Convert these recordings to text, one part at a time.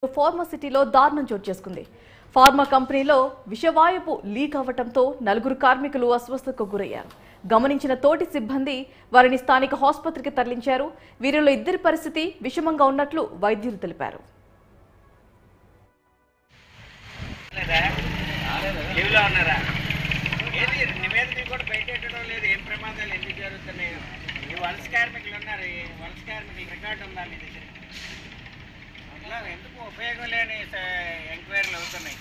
ఫార్మసిటీలో దారుణం చోటు చేసుకుంది. ఫార్మా కంపెనీలో విషవాయువు లీక్ అవ్వడంతో నలుగురు కార్మికులు అస్వస్థతకు గురయ్యారు. గమనించిన తోటి సిబ్బంది వారిని స్థానిక ఆసుపత్రికి తరలించారు. వీరిలో ఇద్దరి పరిస్థితి విషమంగా ఉన్నట్లు వైద్యులు తెలిపారు. ఎందుకు ఉపయోగం లేని ఎంక్వైరీలు అవుతున్నాయి.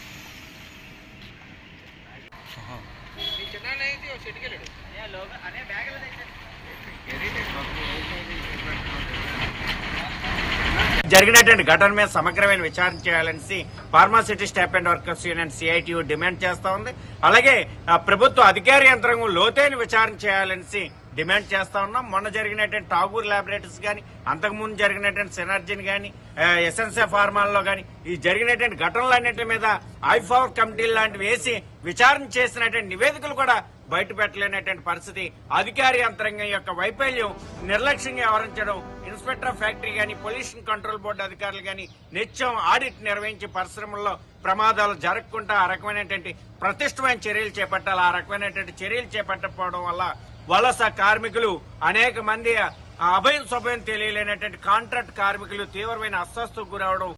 జరిగినటువంటి ఘటన మీద సమగ్రమైన విచారణ చేయాలని pharma city staff and workers union CITU demand చేస్తా ఉంది. అలాగే ప్రభుత్వ అధికార యంత్రాంగం లోతైన విచారణ చేయాలని డిమాండ్ చేస్తా ఉన్నాం. మొన్న జరిగినటువంటి టాగూర్ ల్యాబొరేటరీస్ కానీ, అంతకుముందు జరిగినటువంటి సినర్జీని కానీ, ఎస్ఎన్సీ ఫార్మాల్లో కానీ ఈ జరిగినటువంటి ఘటనలన్నింటి మీద ఐఫార్ కమిటీలు లాంటివి వేసి విచారణ చేసినటువంటి నివేదికలు కూడా బయట పెట్టలేనటువంటి పరిస్థితి. అధికార యంత్రాంగం యొక్క వైఫల్యం, నిర్లక్ష్యంగా వ్యవహరించడం, ఇన్స్పెక్టర్ ఆఫ్ ఫ్యాక్టరీ కానీ, పొల్యూషన్ కంట్రోల్ బోర్డు అధికారులు కానీ నిత్యం ఆడిట్ నిర్వహించి పరిశ్రమల్లో ప్రమాదాలు జరగకుండా ఆ రకమైనటువంటి ప్రతిష్టమైన చర్యలు చేపట్టాలి. ఆ రకమైనటువంటి చర్యలు చేపట్టకపోవడం వల్ల వలస కార్మికులు అనేక మంది అభయం స్వభయం తెలియలేనటువంటి కాంట్రాక్ట్ కార్మికులు తీవ్రమైన అస్వస్థకు గురవడం.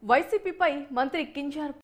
వైసీపీపై మంత్రి కింజార్